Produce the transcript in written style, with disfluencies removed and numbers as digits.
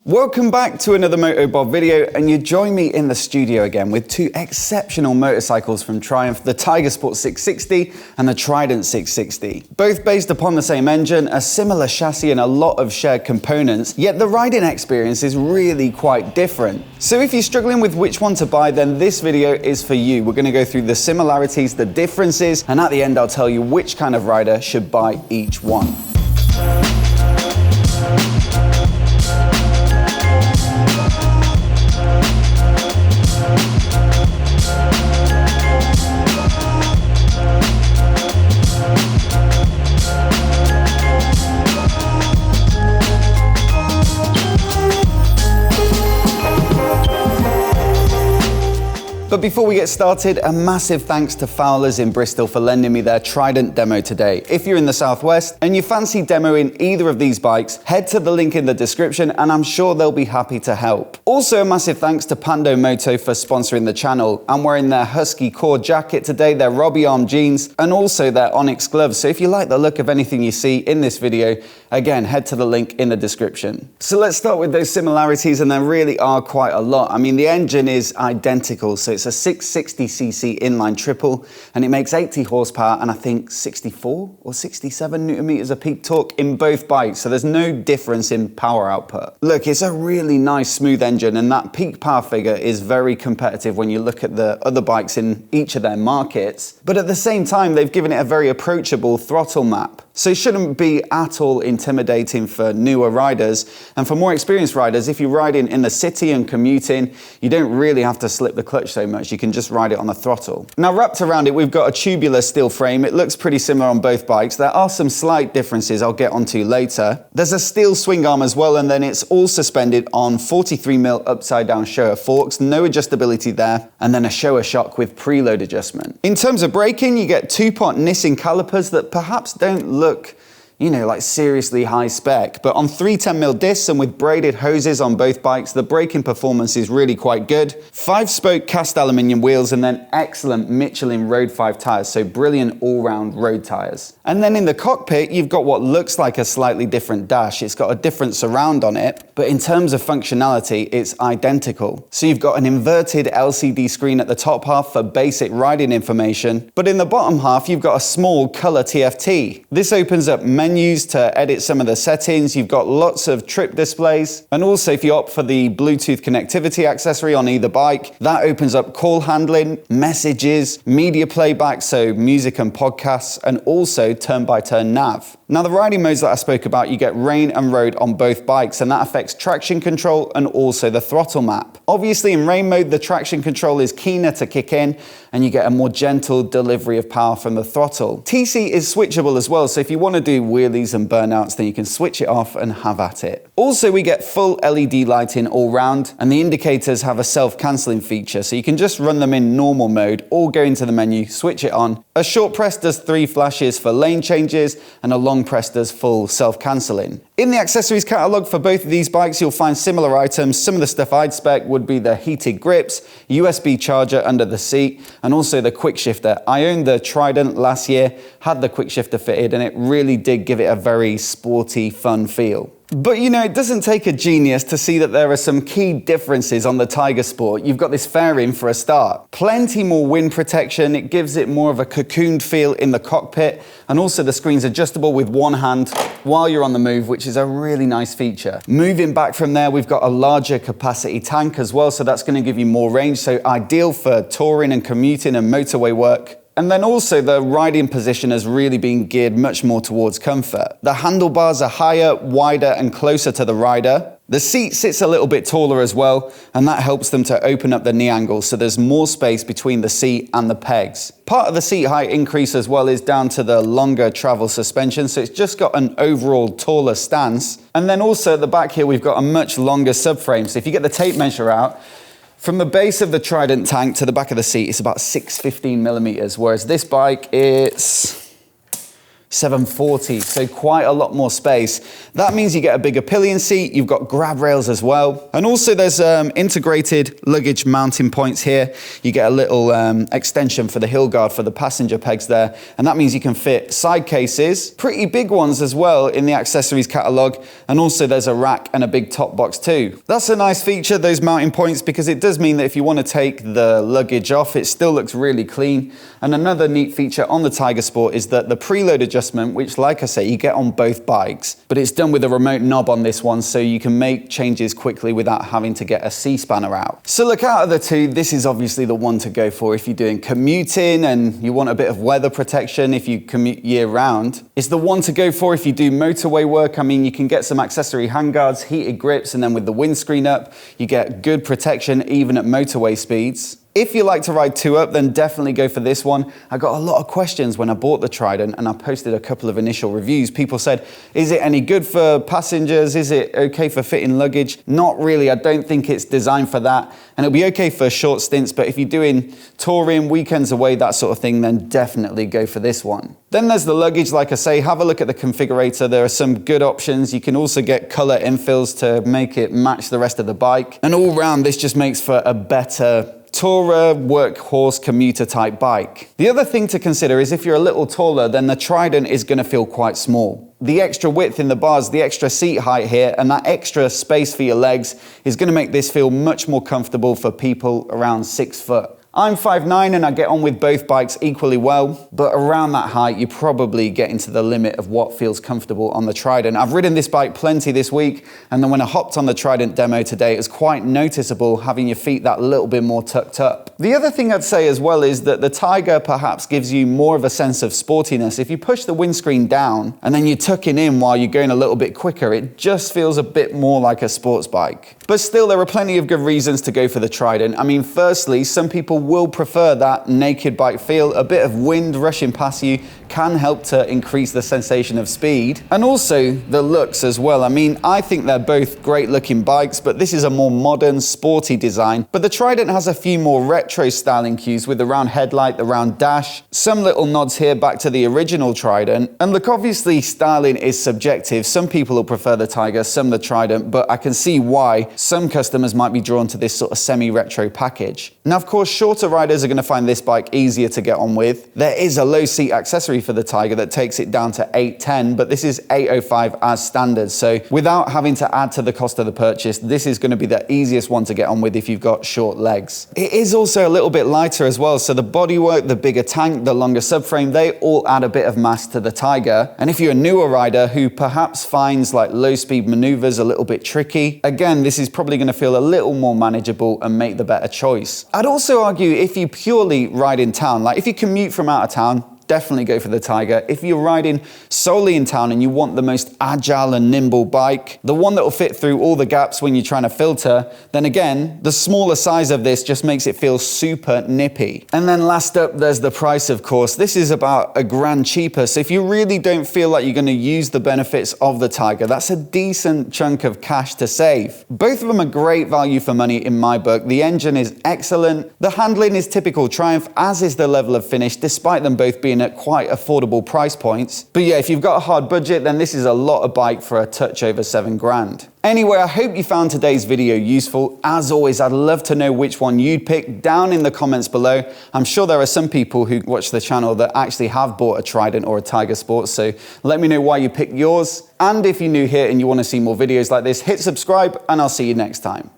Welcome back to another MOTOBOB video, and you join me in the studio again with two exceptional motorcycles from Triumph, the Tiger Sport 660 and the Trident 660. Both based upon the same engine, a similar chassis and a lot of shared components, yet the riding experience is really quite different. So if you're struggling with which one to buy, then this video is for you. We're going to go through the similarities, the differences, and at the end I'll tell you which kind of rider should buy each one. But before we get started, a massive thanks to Fowlers in Bristol for lending me their Trident demo today. If you're in the Southwest and you fancy demoing either of these bikes, head to the link in the description and I'm sure they'll be happy to help. Also a massive thanks to Speedo Moto for sponsoring the channel. I'm wearing their Husky Core jacket today, their Robbie Arm jeans, and also their Onyx gloves. So if you like the look of anything you see in this video, again, head to the link in the description. So let's start with those similarities, and there really are quite a lot. I mean, the engine is identical, so it's a 660cc inline triple, and it makes 80 horsepower and I think 64 or 67 newton meters of peak torque in both bikes, so there's no difference in power output. Look, it's a really nice smooth engine, and that peak power figure is very competitive when you look at the other bikes in each of their markets, but at the same time they've given it a very approachable throttle map. So it shouldn't be at all intimidating for newer riders, and for more experienced riders, if you're riding in the city and commuting, you don't really have to slip the clutch so much, you can just ride it on the throttle. Now wrapped around it, we've got a tubular steel frame. It looks pretty similar on both bikes. There are some slight differences I'll get onto later. There's a steel swing arm as well, and then it's all suspended on 43mm upside down Showa forks, no adjustability there, and then a Showa shock with preload adjustment. In terms of braking, you get 2-pot Nissin calipers that perhaps don't look, you know, like seriously high spec, but on 310mm discs and with braided hoses on both bikes, the braking performance is really quite good. 5-spoke cast aluminium wheels, and then excellent Michelin Road 5 tires, so brilliant all-round road tires. And then in the cockpit, you've got what looks like a slightly different dash. It's got a different surround on it, but in terms of functionality, it's identical. So you've got an inverted LCD screen at the top half for basic riding information, but in the bottom half, you've got a small color TFT. This opens up menus to edit some of the settings. You've got lots of trip displays, and also if you opt for the Bluetooth connectivity accessory on either bike, that opens up call handling, messages, media playback, so music and podcasts, and also turn-by-turn nav. Now the riding modes that I spoke about, you get rain and road on both bikes, and that affects traction control and also the throttle map. Obviously in rain mode, the traction control is keener to kick in, and you get a more gentle delivery of power from the throttle. TC is switchable as well, so if you want to do wheelies and burnouts, then you can switch it off and have at it. Also, we get full LED lighting all round, and the indicators have a self-cancelling feature, so you can just run them in normal mode or go into the menu, switch it on. A short press does 3 flashes for lane changes, and a long press does full self-cancelling. In the accessories catalogue for both of these bikes, you'll find similar items. Some of the stuff I'd spec would be the heated grips, USB charger under the seat, and also the quick shifter. I owned the Trident last year, had the quick shifter fitted, and it really did give it a very sporty, fun feel. But you know, it doesn't take a genius to see that there are some key differences on the Tiger Sport. You've got this fairing for a start. Plenty more wind protection, it gives it more of a cocooned feel in the cockpit, and also the screen's adjustable with one hand while you're on the move, which is a really nice feature. Moving back from there, we've got a larger capacity tank as well, so that's going to give you more range, so ideal for touring and commuting and motorway work. And then also the riding position has really been geared much more towards comfort. The handlebars are higher, wider, and closer to the rider. The seat sits a little bit taller as well, and that helps them to open up the knee angle, so there's more space between the seat and the pegs. Part of the seat height increase as well is down to the longer travel suspension, so it's just got an overall taller stance. And then also at the back here, we've got a much longer subframe, so if you get the tape measure out, from the base of the Trident tank to the back of the seat, it's about 615mm, whereas this bike, it's 740, so quite a lot more space. That means you get a bigger pillion seat, you've got grab rails as well. And also there's integrated luggage mounting points here. You get a little extension for the hill guard for the passenger pegs there. And that means you can fit side cases, pretty big ones as well in the accessories catalog. And also there's a rack and a big top box too. That's a nice feature, those mounting points, because it does mean that if you want to take the luggage off, it still looks really clean. And another neat feature on the Tiger Sport is that the preload adjustment, which like I say, you get on both bikes, but it's done with a remote knob on this one, so you can make changes quickly without having to get a C-spanner out. So look, out of the two, this is obviously the one to go for if you're doing commuting and you want a bit of weather protection if you commute year round. It's the one to go for if you do motorway work. I mean, you can get some accessory handguards, heated grips, and then with the windscreen up, you get good protection even at motorway speeds. If you like to ride two up, then definitely go for this one. I got a lot of questions when I bought the Trident, and I posted a couple of initial reviews. People said, is it any good for passengers? Is it okay for fitting luggage? Not really. I don't think it's designed for that. And it'll be okay for short stints, but if you're doing touring, weekends away, that sort of thing, then definitely go for this one. Then there's the luggage. Like I say, have a look at the configurator. There are some good options. You can also get color infills to make it match the rest of the bike. And all round, this just makes for a better tourer, workhorse, commuter type bike. The other thing to consider is if you're a little taller, then the Trident is going to feel quite small. The extra width in the bars, the extra seat height here, and that extra space for your legs is going to make this feel much more comfortable for people around 6 foot. I'm 5'9" and I get on with both bikes equally well, but around that height, you probably get into the limit of what feels comfortable on the Trident. I've ridden this bike plenty this week, and then when I hopped on the Trident demo today, it was quite noticeable having your feet that little bit more tucked up. The other thing I'd say as well is that the Tiger perhaps gives you more of a sense of sportiness. If you push the windscreen down and then you're tucking in while you're going a little bit quicker, it just feels a bit more like a sports bike. But still, there are plenty of good reasons to go for the Trident. I mean, firstly, some people will prefer that naked bike feel. A bit of wind rushing past you can help to increase the sensation of speed. And also the looks as well. I mean, I think they're both great looking bikes, but this is a more modern, sporty design. But the Trident has a few more retro styling cues with the round headlight, the round dash, some little nods here back to the original Trident. And look, obviously styling is subjective. Some people will prefer the Tiger, some the Trident, but I can see why some customers might be drawn to this sort of semi-retro package. Now, of course, shorter riders are going to find this bike easier to get on with. There is a low seat accessory for the Tiger that takes it down to 810, but this is 805 as standard. So without having to add to the cost of the purchase, this is going to be the easiest one to get on with if you've got short legs. It is also a little bit lighter as well. So the bodywork, the bigger tank, the longer subframe, they all add a bit of mass to the Tiger. And if you're a newer rider who perhaps finds like low speed maneuvers a little bit tricky, again, this is probably going to feel a little more manageable and make the better choice. I'd also argue if you purely ride in town, like if you commute from out of town, definitely go for the Tiger. If you're riding solely in town and you want the most agile and nimble bike, the one that will fit through all the gaps when you're trying to filter, then again, the smaller size of this just makes it feel super nippy. And then last up, there's the price, of course. This is about $1,000 cheaper. So if you really don't feel like you're going to use the benefits of the Tiger, that's a decent chunk of cash to save. Both of them are great value for money in my book. The engine is excellent. The handling is typical Triumph, as is the level of finish, despite them both being at quite affordable price points. But yeah, if you've got a hard budget, then this is a lot of bike for a touch over $7,000. Anyway, I hope you found today's video useful. As always, I'd love to know which one you'd pick down in the comments below. I'm sure there are some people who watch the channel that actually have bought a Trident or a Tiger Sport, so let me know why you picked yours. And if you're new here and you want to see more videos like this, hit subscribe and I'll see you next time.